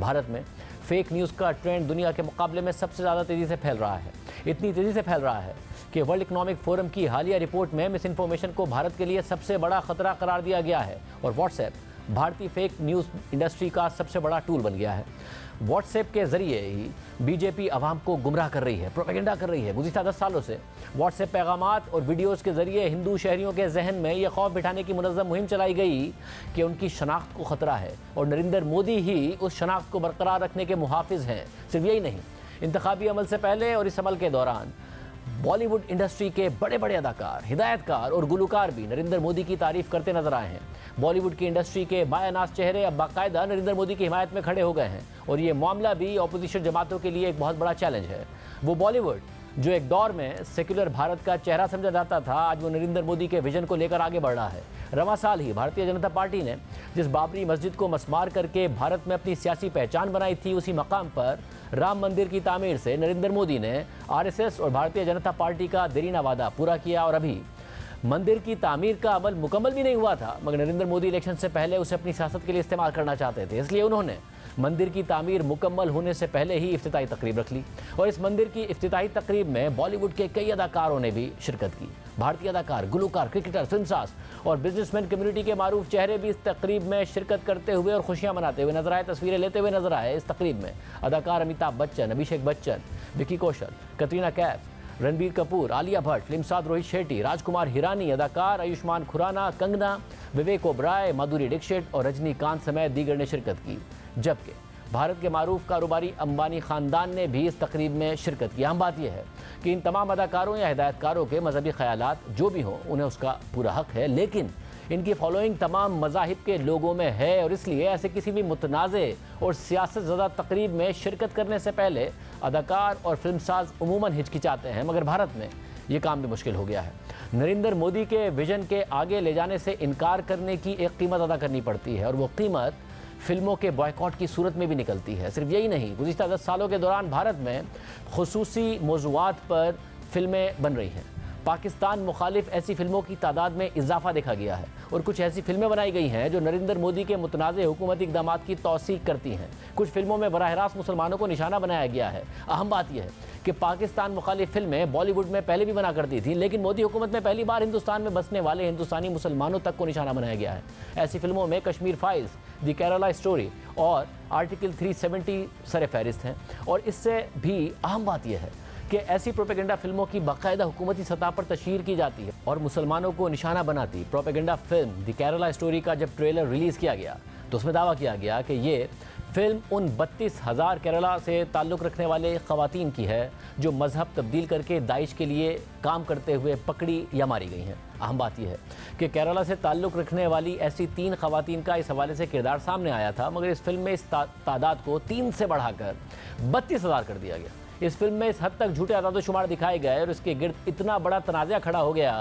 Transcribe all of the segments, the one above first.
भारत में fake news का trend दुनिया के मुकाबले में सबसे ज़्यादा तेज़ी से फैल रहा है। इतनी तेज़ी से फैल रहा है कि वर्ल्ड इकोनॉमिक फोरम की हालिया रिपोर्ट में मिस इन्फॉर्मेशन को भारत के लिए सबसे बड़ा खतरा करार दिया गया है और व्हाट्सएप भारतीय फेक न्यूज़ इंडस्ट्री का सबसे बड़ा टूल बन गया है। व्हाट्सएप के जरिए ही बीजेपी आवाम को गुमराह कर रही है, प्रोपेगेंडा कर रही है। गुज़िश्ता 10 सालों से व्हाट्सएप पैगामात और वीडियोज़ के जरिए हिंदू शहरियों के जहन में यह खौफ बिठाने की मुनज़्ज़म मुहिम चलाई गई कि उनकी शनाख्त को ख़तरा है और नरेंद्र मोदी ही उस शनाख्त को बरकरार रखने के मुहाफिज हैं। सिर्फ यही नहीं, इंतखाबी अमल से पहले और इस अमल के दौरान बॉलीवुड इंडस्ट्री के बड़े बड़े अदाकार, हिदायतकार और गुलकार भी नरेंद्र मोदी की तारीफ करते नजर आए हैं। बॉलीवुड की इंडस्ट्री के बायनास चेहरे अब बाकायदा नरेंद्र मोदी की हिमायत में खड़े हो गए हैं और ये मामला भी अपोजिशन जमातों के लिए एक बहुत बड़ा चैलेंज है। वो बॉलीवुड जो एक दौर में सेक्युलर भारत का चेहरा समझा जाता था, आज वो नरेंद्र मोदी के विजन को लेकर आगे बढ़ रहा है। रवां साल ही भारतीय जनता पार्टी ने जिस बाबरी मस्जिद को मस्मार करके भारत में अपनी सियासी पहचान बनाई थी, उसी मकाम पर राम मंदिर की तामीर से नरेंद्र मोदी ने आरएसएस और भारतीय जनता पार्टी का देरीना वादा पूरा किया और अभी मंदिर की तामीर का अमल मुकम्मल भी नहीं हुआ था, मगर नरेंद्र मोदी इलेक्शन से पहले उसे अपनी सियासत के लिए इस्तेमाल करना चाहते थे। इसलिए उन्होंने मंदिर की तामीर मुकम्मल होने से पहले ही इफ्तिताई तकरीब रख ली और इस मंदिर की इफ्तिताई तकरीब में बॉलीवुड के कई अदाकारों ने भी शिरकत की। भारतीय अदाकार, गुलकार, क्रिकेटर, फिल्मसाज और बिजनेसमैन कम्युनिटी के मारूफ चेहरे भी इस तकरीब में शिरकत करते हुए और खुशियां मनाते हुए नजर आए, तस्वीरें लेते हुए नजर आए। इस तकरीब में अदाकार अमिताभ बच्चन, अभिषेक बच्चन, विकी कौशल, कतरीना कैफ, रणबीर कपूर, आलिया भट्ट, फिल्मसाज रोहित शेट्टी, राजकुमार हिरानी, अदाकार आयुष्मान खुराना, कंगना, विवेक ओबराय, माधुरी दीक्षित और रजनीकांत समेत दीगर ने शिरकत की। जबकि भारत के मारूफ कारोबारी अंबानी खानदान ने भी इस तकरीब में शिरकत की। अहम बात यह है कि इन तमाम अदाकारों या हिदायतकारों के मजहबी ख्यालात जो भी हों, उन्हें उसका पूरा हक है, लेकिन इनकी फॉलोइंग तमाम मज़ाहिब के लोगों में है और इसलिए ऐसे किसी भी मुतनाज़े और सियासत ज़दा तकरीब में शिरकत करने से पहले अदाकार और फिल्मसाज उमूमन हिचकिचाते हैं, मगर भारत में ये काम भी मुश्किल हो गया है। नरेंद्र मोदी के विजन के आगे ले जाने से इनकार करने की एक कीमत अदा करनी पड़ती है और वो कीमत फिल्मों के बॉयकॉट की सूरत में भी निकलती है। सिर्फ यही नहीं, गुज़िश्ता 10 सालों के दौरान भारत में खुसूसी मौज़ूआत पर फिल्में बन रही हैं। पाकिस्तान मुखालिफ ऐसी फिल्मों की तादाद में इजाफा देखा गया है और कुछ ऐसी फिल्में बनाई गई हैं जो नरेंद्र मोदी के मुतनाज़े हुकूमती इक़दामात की तौसीक करती हैं। कुछ फिल्मों में बराह रास्त मुसलमानों को निशाना बनाया गया है। अहम बात यह है कि पाकिस्तान मुखालिफ फिल्में बॉलीवुड में पहले भी बना करती थी, लेकिन मोदी हुकूमत में पहली बार हिंदुस्तान में बसने वाले हिंदुस्तानी मुसलमानों तक को निशाना बनाया गया है। ऐसी फिल्मों में Kashmir files, the Kerala story और आर्टिकल 370 सर फहरिस्त हैं। और इससे भी अहम बात यह है कि ऐसी प्रोपेगेंडा फिल्मों की बाकायदा हुकूमती सतह पर तशहीर की जाती है और मुसलमानों को निशाना बनाती propaganda film the Kerala story का जब ट्रेलर रिलीज़ किया गया तो उसमें दावा किया गया कि ये फिल्म उन 32,000 केरला से ताल्लुक़ रखने वाले ख़वातीन की है जो मज़हब तब्दील करके दाइश के लिए काम करते हुए पकड़ी या मारी गई हैं। अहम बात यह है कि केरला से ताल्लुक़ रखने वाली ऐसी 3 ख़वातीन का इस हवाले से किरदार सामने आया था, मगर इस फिल्म में इस तादाद को 3 से बढ़ाकर 32,000 कर दिया गया। इस फिल्म में इस हद तक झूठे आदाद-ओ-शुमार दिखाए गए और इसके गिर्द इतना बड़ा तनाज़ा खड़ा हो गया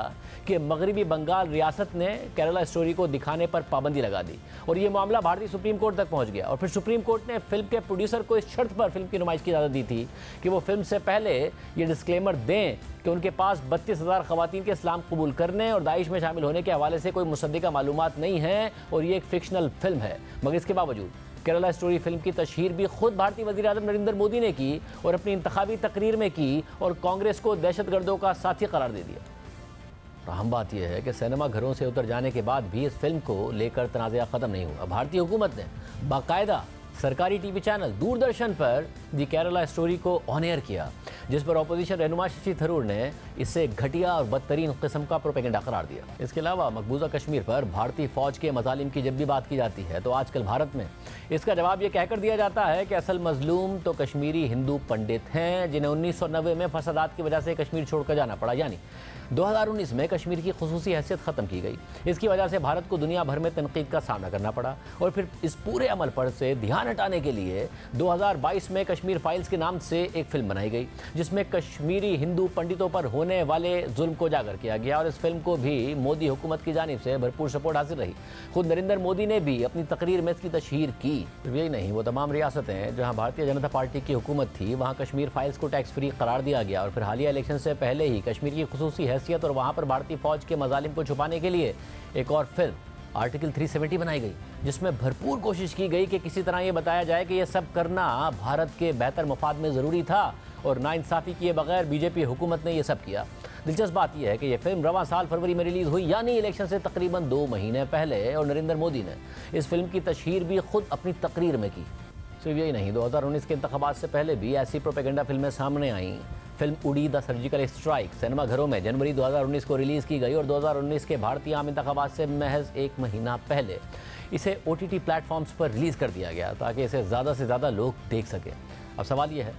कि मगरबी बंगाल रियासत ने केरला स्टोरी को दिखाने पर पाबंदी लगा दी और ये मामला भारतीय सुप्रीम कोर्ट तक पहुंच गया। और फिर सुप्रीम कोर्ट ने फिल्म के प्रोड्यूसर को इस शर्त पर फिल्म की नुमाइश की इजाज़त दी थी कि वो फिल्म से पहले ये डिस्क्लेमर दें कि उनके पास 32,000 ख़वातीन के इस्लाम कबूल करने और दाइश में शामिल होने के हवाले से कोई मुसद्दिका मालूमात नहीं है और ये एक फिक्शनल फिल्म है। मगर इसके बावजूद केरला स्टोरी फिल्म की तशहीर भी खुद भारतीय वज़ीर आज़म नरेंद्र मोदी ने की और अपनी इंतखाबी तकरीर में की और कांग्रेस को दहशतगर्दों का साथी करार दे दिया। और अहम बात यह है कि सिनेमा घरों से उतर जाने के बाद भी इस फिल्म को लेकर तनाज़ा ख़त्म नहीं हुआ। भारतीय हुकूमत ने बाकायदा सरकारी टीवी चैनल दूरदर्शन पर दी केरला स्टोरी को ऑन एयर किया, जिस पर अपोजिशन रहनुमा शशि थरूर ने इसे घटिया और बदतरीन किस्म का प्रोपेगेंडा करार दिया। इसके अलावा मकबूजा कश्मीर पर भारतीय फ़ौज के मज़ालिम की जब भी बात की जाती है तो आजकल भारत में इसका जवाब ये कहकर दिया जाता है कि असल मजलूम तो कश्मीरी हिंदू पंडित हैं जिन्हें 1990 में फसादात की वजह से कश्मीर छोड़कर जाना पड़ा, यानी 2019 में कश्मीर की खुसूसी हैसियत ख़त्म की गई। इसकी वजह से भारत को दुनिया भर में तनकीद का सामना करना पड़ा और फिर इस पूरे अमल पर से ध्यान हटाने के लिए 2022 में कश्मीर फाइल्स के नाम से एक फिल्म बनाई गई जिसमें कश्मीरी हिंदू पंडितों पर होने वाले जुल्म को उजागर किया गया और इस फिल्म को भी मोदी हुकूमत की जानिब से भरपूर सपोर्ट हासिल रही। खुद नरेंद्र मोदी ने भी अपनी तकरीर में इसकी तशहीर की। यही नहीं, वो तमाम रियासतें जहाँ भारतीय जनता पार्टी की हुकूमत थी वहाँ कश्मीर फाइल्स को टैक्स फ्री करार दिया गया और फिर हालिया इलेक्शन से पहले ही कश्मीर की खुसूसी हैसियत और वहाँ पर भारतीय फ़ौज के मज़ालिम को छुपाने के लिए एक और फिल्म आर्टिकल 370 बनाई गई, जिसमें भरपूर कोशिश की गई कि किसी तरह ये बताया जाए कि ये सब करना भारत के बेहतर मफाद में ज़रूरी था और नाइंसाफ़ी किए बगैर बीजेपी हुकूमत ने ये सब किया। दिलचस्प बात यह है कि यह फिल्म रवां साल फरवरी में रिलीज़ हुई, यानी इलेक्शन से तकरीबन 2 महीने पहले, और नरेंद्र मोदी ने इस फिल्म की तशहीर भी खुद अपनी तकरीर में की। सिर्फ यही नहीं, 2019 के इंतखाबात से पहले भी ऐसी प्रोपेगेंडा फिल्में सामने आईं। फिल्म उड़ी द सर्जिकल स्ट्राइक सिनेमाघरों में जनवरी 2019 को रिलीज़ की गई और 2019 के भारतीय आम इंतखाबात से महज 1 महीना पहले इसे OTT प्लेटफॉर्म्स पर रिलीज़ कर दिया गया ताकि इसे ज़्यादा से ज़्यादा लोग देख सकें। अब सवाल यह है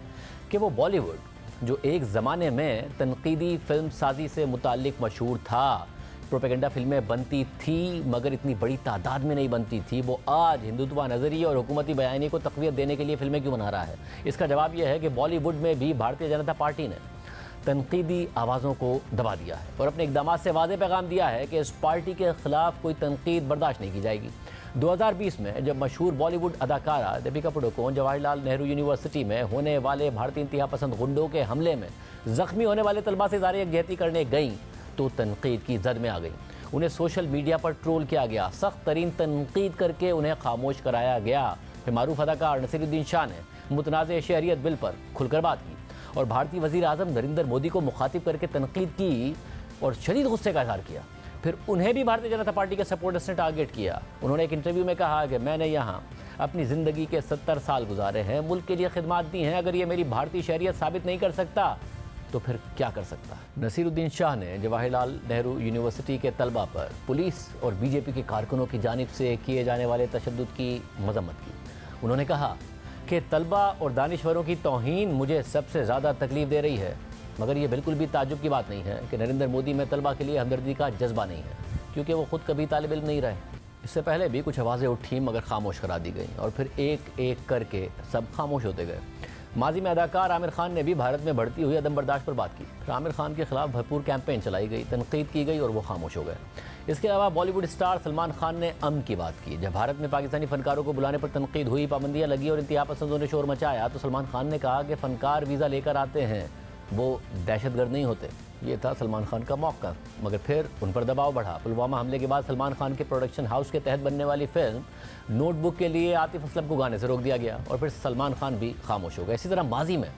कि वो बॉलीवुड, जो एक ज़माने में तनकीदी फिल्म साजी से मुताल्लिक मशहूर था, प्रोपेगेंडा फिल्में बनती थी मगर इतनी बड़ी तादाद में नहीं बनती थी, वो आज हिंदुत्व नज़रिए और हुकूमती बयानी को तक़वियत देने के लिए फिल्में क्यों बना रहा है? इसका जवाब यह है कि बॉलीवुड में भी भारतीय जनता पार्टी ने तनकीदी आवाज़ों को दबा दिया है और अपने इक़दामात से वाज़ेह पैगाम दिया है कि इस पार्टी के ख़िलाफ़ कोई तनकीद बर्दाश्त नहीं की जाएगी। 2020 में जब मशहूर बॉलीवुड अदाकारा दीपिका पादुकोण जवाहरलाल नेहरू यूनिवर्सिटी में होने वाले भारतीय इंतहा पसंद गुंडों के हमले में ज़ख्मी होने वाले तलबा से इज़हार यकजहती करने गईं तो तनकीद की जद में आ गई। उन्हें सोशल मीडिया पर ट्रोल किया गया, सख्त तरीन तनकीद करके उन्हें खामोश कराया गया। फिर मारूफ अदाकार नसीरुद्दीन शाह ने मुतनाज़ शहरियत बिल पर खुलकर बात की और भारतीय वज़ीर आज़म नरेंद्र मोदी को मुखातिब करके तनकीद की और शदीद गुस्से का इज़हार किया। फिर उन्हें भी भारतीय जनता पार्टी के सपोर्टर्स ने टारगेट किया। उन्होंने एक इंटरव्यू में कहा कि मैंने यहाँ अपनी ज़िंदगी के 70 साल गुजारे हैं, मुल्क के लिए खिदमत दी हैं, अगर ये मेरी भारतीय शहरियत साबित नहीं कर सकता तो फिर क्या कर सकता है? नसीरुद्दीन शाह ने जवाहरलाल नेहरू यूनिवर्सिटी के तलबा पर पुलिस और बीजेपी के कारकुनों की जानिब से किए जाने वाले तशद्दुद की मजम्मत की। उन्होंने कहा कि तलबा और दानिश्वरों की तौहीन मुझे सबसे ज़्यादा तकलीफ़ दे रही है, मगर ये बिल्कुल भी ताज्जुब की बात नहीं है कि नरेंद्र मोदी में तलबा के लिए हमदर्दी का जज्बा नहीं है, क्योंकि वो ख़ुद कभी तालिब इल्म नहीं रहे। इससे पहले भी कुछ आवाज़ें उठी मगर खामोश करा दी गई और फिर एक एक करके सब खामोश होते गए। माजी में अदाकार आमिर खान ने भी भारत में बढ़ती हुई अदम बर्दाश्त पर बात की। फिर आमिर खान के खिलाफ भरपूर कैंपेन चलाई गई, तनकीद की गई और वो खामोश हो गए। इसके अलावा बॉलीवुड स्टार सलमान खान ने अमन की बात की। जब भारत में पाकिस्तानी फ़नकारों को बुलाने पर तनकीद हुई, पाबंदियाँ लगी और इंतहा पसंदों ने शोर मचाया, तो सलमान खान ने कहा कि फ़नकार वीज़ा लेकर आते हैं, वो दहशतगर्द नहीं होते। ये था सलमान खान का मौक़िफ़, मगर फिर उन पर दबाव बढ़ा। पुलवामा हमले के बाद सलमान खान के प्रोडक्शन हाउस के तहत बनने वाली फिल्म नोटबुक के लिए आतिफ असलम को गाने से रोक दिया गया और फिर सलमान खान भी खामोश हो गए। इसी तरह माजी में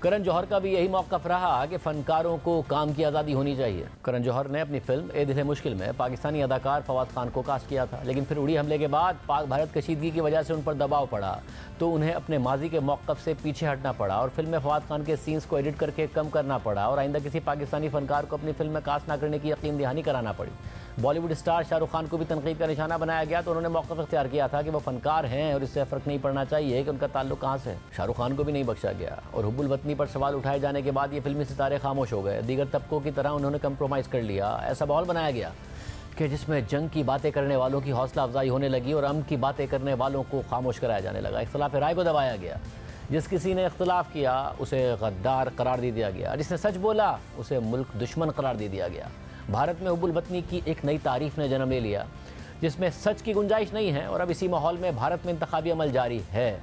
करण जौहर का भी यही मौक़िफ़ रहा कि फ़नकारों को काम की आज़ादी होनी चाहिए। करण जौहर ने अपनी फिल्म ए दिल है मुश्किल में पाकिस्तानी अदाकार फवाद खान को कास्ट किया था, लेकिन फिर उड़ी हमले के बाद पाक भारत कशीदगी की वजह से उन पर दबाव पड़ा तो उन्हें अपने माजी के मौक़िफ़ से पीछे हटना पड़ा और फिल्म में फवाद खान के सीन्स को एडिट करके कम करना पड़ा और आइंदा किसी पाकिस्तानी फ़नकार को अपनी फिल्म में कास्ट ना करने की यकीन दहानी कराना पड़ी। बॉलीवुड स्टार शाहरुख खान को भी तनकीद का निशाना बनाया गया तो उन्होंने मौक़िफ़ इख्तियार किया था कि वो फ़नकार हैं और इससे फ़र्क नहीं पड़ना चाहिए कि उनका ताल्लुक कहाँ से है। शाहरुख खान को भी नहीं बख्शा गया और हुब्बुल वतनी पर सवाल उठाए जाने के बाद ये फिल्मी सितारे खामोश हो गए। दीगर तबकों की तरह उन्होंने कंप्रोमाइज़ कर लिया। ऐसा माहौल बनाया गया कि जिसमें जंग की बातें करने वालों की हौसला अफजाई होने लगी और अमन की बातें करने वालों को खामोश कराया जाने लगा। इख्तिलाफ राय को दबाया गया। जिस किसी ने इख्तिलाफ किया उसे गद्दार करार दे दिया गया, जिसने सच बोला उसे मुल्क दुश्मन करार दे दिया गया। भारत में हुब्बुल वतनी की एक नई तारीफ ने जन्म ले लिया जिसमें सच की गुंजाइश नहीं है और अब इसी माहौल में भारत में इंतखाबी अमल जारी है।